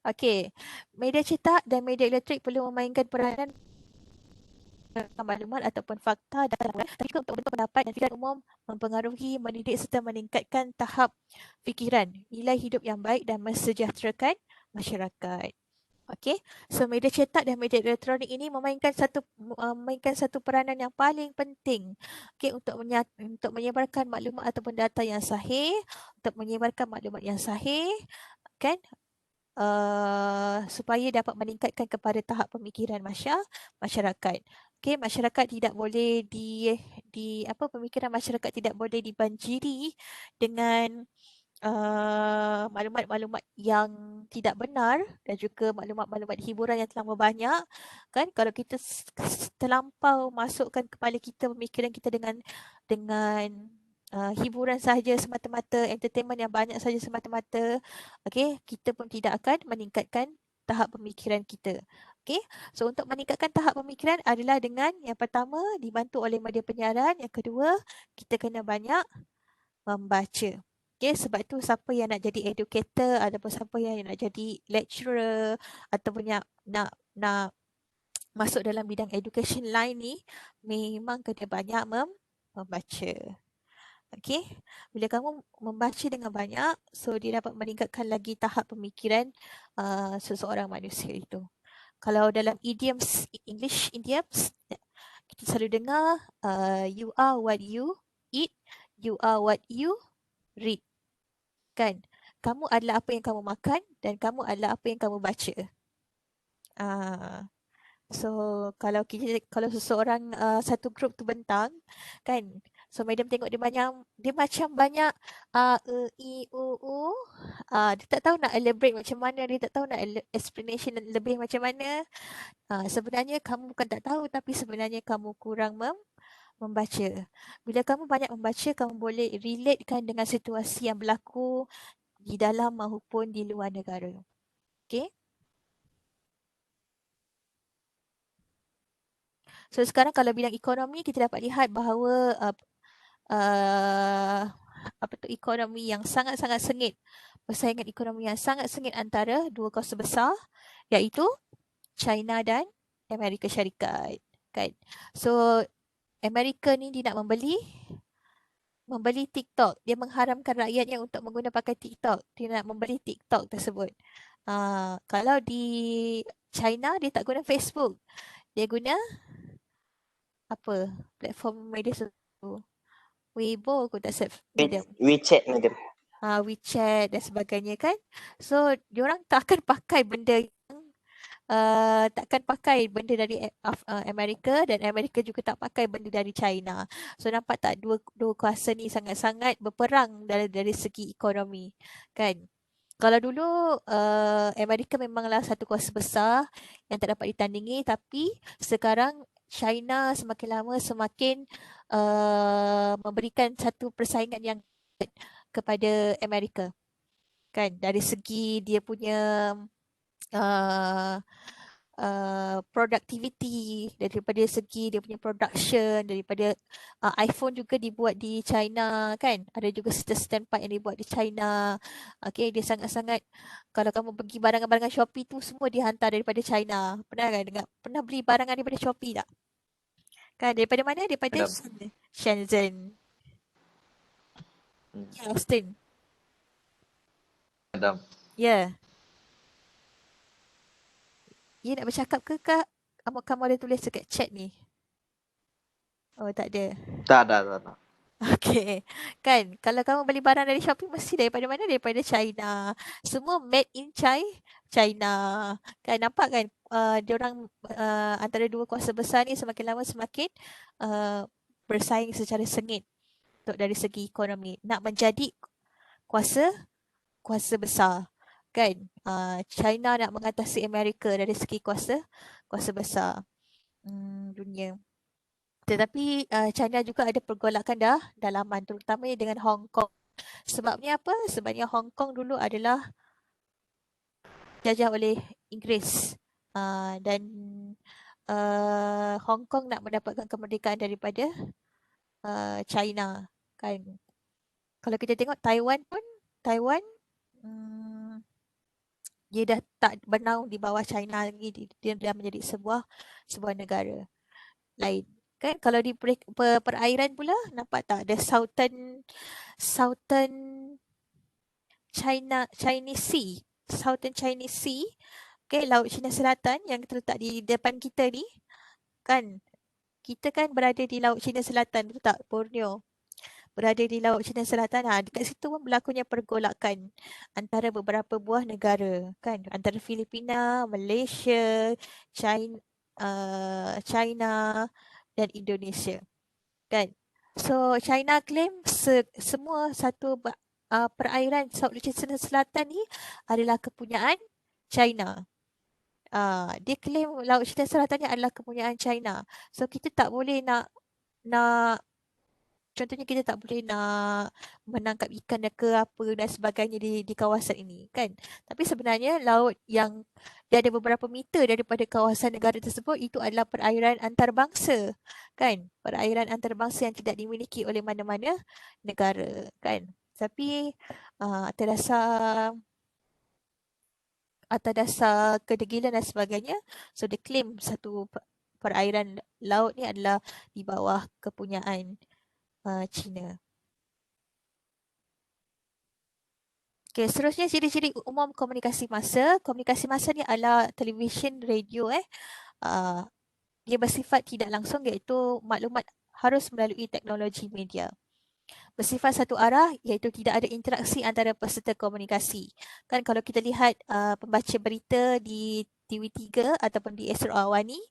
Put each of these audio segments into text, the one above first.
Okey, media cetak dan media elektrik perlu memainkan peranan maklumat ataupun fakta dan tapi juga untuk bentuk pendapat dan fikiran umum, mempengaruhi, mendidik serta meningkatkan tahap fikiran, nilai hidup yang baik dan mensejahterakan masyarakat. Okey, so media cetak dan media elektronik ini memainkan satu peranan yang paling penting. Okey, untuk menyebarkan maklumat ataupun data yang sahih, untuk menyebarkan maklumat yang sahih, kan? Supaya dapat meningkatkan kepada tahap pemikiran masyarakat. Okey, masyarakat tidak boleh pemikiran masyarakat tidak boleh dibanjiri dengan maklumat-maklumat yang tidak benar dan juga maklumat-maklumat hiburan yang terlalu banyak, kan? Kalau kita terlampau masukkan kepala kita, pemikiran kita dengan hiburan sahaja semata-mata, entertainment yang banyak saja semata-mata, okey, kita pun tidak akan meningkatkan tahap pemikiran kita. Okey, so untuk meningkatkan tahap pemikiran adalah dengan yang pertama dibantu oleh media penyiaran, yang kedua kita kena banyak membaca. Okay, sebab tu siapa yang nak jadi educator ataupun siapa yang nak jadi lecturer ataupun yang nak masuk dalam bidang education line ni, memang kena banyak membaca. Okay, bila kamu membaca dengan banyak, so dia dapat meningkatkan lagi tahap pemikiran seseorang manusia itu. Kalau dalam idioms, English idioms, kita selalu dengar you are what you eat, you are what you read. Kan? Kamu adalah apa yang kamu makan dan kamu adalah apa yang kamu baca. Ah, so kalau seseorang satu grup tu bentang, kan? So madam tengok dia macam banyak e, i, u. Dia tak tahu nak elaborate macam mana, dia tak tahu nak explanation lebih macam mana. Sebenarnya kamu bukan tak tahu, tapi sebenarnya kamu kurang membaca. Bila kamu banyak membaca, kamu boleh relatekan dengan situasi yang berlaku di dalam maupun di luar negara. Okay? So sekarang kalau bidang ekonomi, kita dapat lihat bahawa uh, ekonomi yang sangat-sangat sengit, persaingan ekonomi yang sangat sengit antara dua kuasa besar, iaitu China dan Amerika Syarikat. Kan? So Amerika ni dia nak membeli TikTok. Dia mengharamkan rakyatnya untuk pakai TikTok. Dia nak membeli TikTok tersebut. Kalau di China, dia tak guna Facebook. Dia guna platform media sosial. Weibo aku tak set madam. WeChat madam. WeChat dan sebagainya kan. So, diorang tak akan pakai benda yang takkan pakai benda dari Amerika dan Amerika juga tak pakai benda dari China. So nampak tak dua kuasa ni sangat-sangat berperang dari segi ekonomi kan. Kalau dulu Amerika memanglah satu kuasa besar yang tak dapat ditandingi, tapi sekarang China semakin lama semakin memberikan satu persaingan yang kepada Amerika kan, dari segi dia punya uh, productivity, daripada segi dia punya production, daripada iPhone juga dibuat di China kan, ada juga certain part yang dibuat di China. Okay, dia sangat-sangat, kalau kamu pergi barangan-barangan Shopee tu semua dihantar daripada China. Pernah kan dengar, pernah beli barangan daripada Shopee tak? Kan, daripada mana? Daripada Madam. Shenzhen. Ya, Austin. Madam. Ya. Ya, nak bercakap ke kak? Kamu ada tulis dekat chat ni? Oh, tak ada. Tak. Okay, kan kalau kamu beli barang dari Shopee mesti daripada mana? Daripada China. Semua made in China. Kan nampak kan diorang antara dua kuasa besar ni semakin lama semakin bersaing secara sengit untuk dari segi ekonomi. Nak menjadi kuasa besar. Kan China nak mengatasi Amerika dari segi kuasa besar dunia. Tetapi China juga ada pergolakan dalaman, terutamanya dengan Hong Kong. Sebabnya apa? Sebabnya Hong Kong dulu adalah dijajah oleh Inggeris. Dan Hong Kong nak mendapatkan kemerdekaan daripada China. Kan? Kalau kita tengok Taiwan pun, Dia dah tak bernaung di bawah China lagi, dia dah menjadi sebuah negara lain. Kan kalau di perairan pula, nampak tak ada Southern Chinese Sea. Southern Chinese Sea. Okay, Laut Cina Selatan yang terletak di depan kita ni. Kan, kita kan berada di Laut Cina Selatan, betul tak? Borneo. Berada di Laut Cina Selatan. Dekat situ pun berlakunya pergolakan antara beberapa buah negara. Kan, antara Filipina, Malaysia, China, China dan Indonesia. Kan? So China claim semua satu perairan Laut Cina Selatan ni adalah kepunyaan China. Dia claim Laut Cina Selatan ni adalah kepunyaan China. So kita tak boleh nak contohnya kita tak boleh nak menangkap ikan dan ke apa dan sebagainya di kawasan ini kan. Tapi sebenarnya laut yang dia ada beberapa meter daripada kawasan negara tersebut itu adalah perairan antarabangsa kan. Perairan antarabangsa yang tidak dimiliki oleh mana-mana negara kan. Tapi atas dasar kedegilan dan sebagainya, so dia claim satu perairan laut ni adalah di bawah kepunyaan China. Okay, seterusnya ciri-ciri umum komunikasi massa. Komunikasi massa ni adalah televisyen, radio. Dia bersifat tidak langsung iaitu maklumat harus melalui teknologi media. Bersifat satu arah iaitu tidak ada interaksi antara peserta komunikasi. Kan kalau kita lihat pembaca berita di TV3 ataupun di Astro Awani,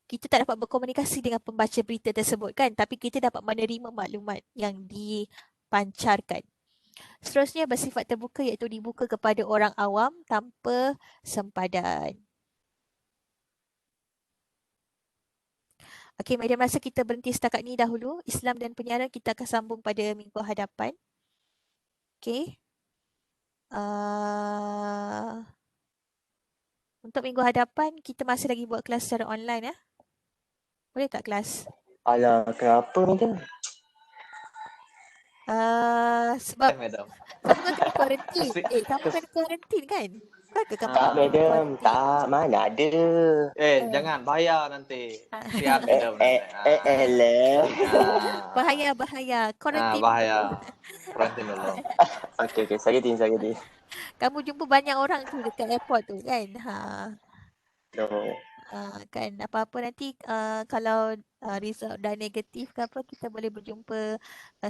kita tak dapat berkomunikasi dengan pembaca berita tersebut kan, tapi kita dapat menerima maklumat yang dipancarkan. Seterusnya bersifat terbuka iaitu dibuka kepada orang awam tanpa sempadan. Okey, media masa kita berhenti setakat ni dahulu. Islam dan penyiaran kita akan sambung pada minggu hadapan. Okey. Untuk minggu hadapan kita masih lagi buat kelas secara online ya. Boleh tak kelas? Alah, kenapa macam? Sebab Madam. kamu kan kena kuarantin. Kamu kena kuarantin kan? Bukankah kamu Tak, kena madam. kuarantin? Tak, mana ada. Jangan bayar nanti. Kesian madam nanti. Elah. Bahaya. Kuarantin bahaya. Kuarantin dulu. Okey, sakit hati. Kamu jumpa banyak orang tu dekat airport tu kan? No. Kan apa-apa nanti kalau result dah negatif ke apa, kita boleh berjumpa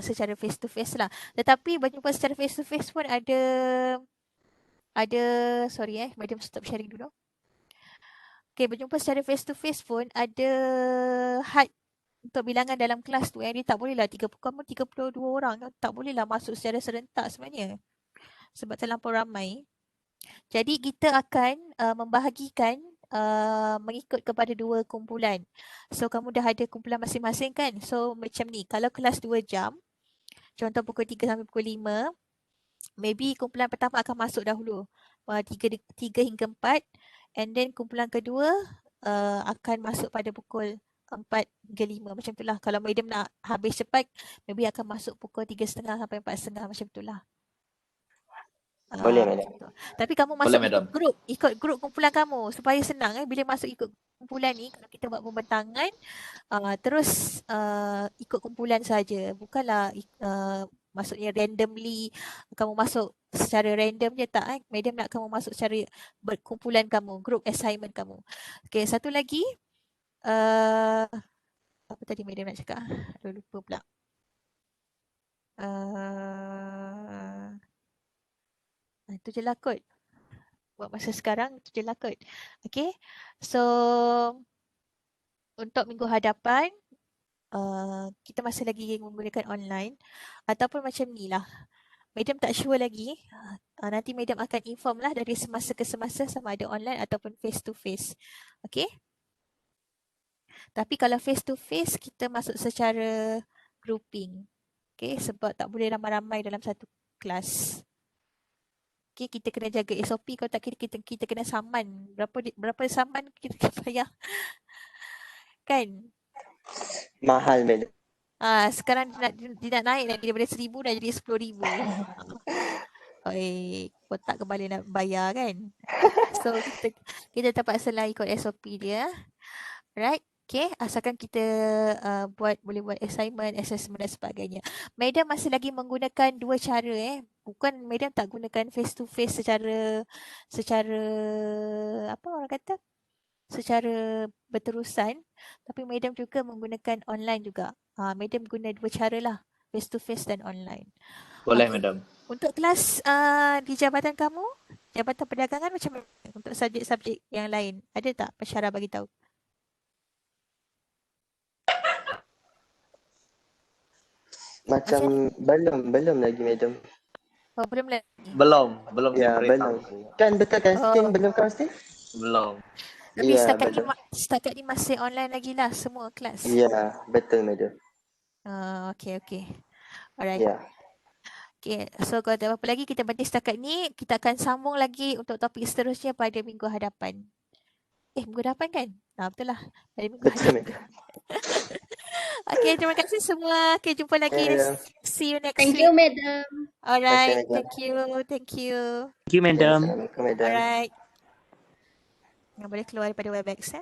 secara face to face lah. Tetapi berjumpa secara face to face pun ada sorry madam stop sharing dulu. Okay, berjumpa secara face to face pun ada had untuk bilangan dalam kelas tu. Dia tak boleh lah 32 orang. Tak boleh lah masuk secara serentak sebenarnya. Sebab terlampau ramai. Jadi kita akan membahagikan mengikut kepada dua kumpulan. So kamu dah ada kumpulan masing-masing kan? So macam ni, kalau kelas 2 jam, contoh pukul 3 sampai pukul 5, maybe kumpulan pertama akan masuk dahulu 3 hingga 4, and then kumpulan kedua akan masuk pada pukul 4 hingga 5, macam itulah. Kalau madam nak habis cepat, maybe akan masuk pukul 3.30 sampai 4.30, macam itulah. Boleh, madam. Tapi kamu masuk ikut grup kumpulan kamu supaya senang bila masuk ikut kumpulan ni. Kalau kita buat pembentangan, terus ikut kumpulan saja, bukanlah maksudnya randomly kamu masuk secara random je, tak madam nak kamu masuk secara berkumpulan kamu, group assignment kamu. Okay, satu lagi apa tadi madam nak cakap, lupa pula. Itu je lah kot. Buat masa sekarang, itu je lah kot. Okay. So, untuk minggu hadapan, kita masih lagi menggunakan online. Ataupun macam ni lah. Madam tak sure lagi. Nanti madam akan inform lah dari semasa ke semasa sama ada online ataupun face to face. Okay. Tapi kalau face to face, kita masuk secara grouping. Okay. Sebab tak boleh ramai-ramai dalam satu kelas. Okay, kita kena jaga SOP. Kalau tak kita kena saman. Berapa saman kita bayar? Kan? Mahal, madam. Sekarang dia nak naik lagi daripada 1,000 dah jadi 10,000. Kotak kembali nak bayar kan? So kita terpaksalah ikut SOP dia. Right? Okay, asalkan kita boleh buat assignment, assessment dan sebagainya. Madam masih lagi menggunakan dua cara Bukan madam tak gunakan face to face secara apa orang kata? Secara berterusan, tapi madam juga menggunakan online juga. Madam guna dua cara lah, face to face dan online. Boleh, Okay. madam. Untuk kelas di jabatan kamu, jabatan perdagangan macam mana? Untuk subjek-subjek yang lain, ada tak pensyarah bagi tahu? Macam belum lagi madam. Oh, belum lagi. Belum Ya, diberitahu. belum. Kan betul kan Oh. Stin? Belum kan Stin? Belum. Tapi Ya, setakat ni masih online lagi lah semua kelas. Ya, betul madam. Okay. Alright. Ya. Okay, so kalau ada apa-apa lagi kita berhenti setakat ni. Kita akan sambung lagi untuk topik seterusnya pada minggu hadapan. Minggu hadapan kan? Betul lah. Pada minggu Betul hadapan. madam. Okay, terima kasih semua. Okay, jumpa lagi. Ya. See you next Thank week. you, madam. Alright, Okay, madam. thank you. Thank you, madam. Assalamualaikum madam. Alright. Boleh keluar daripada WebEx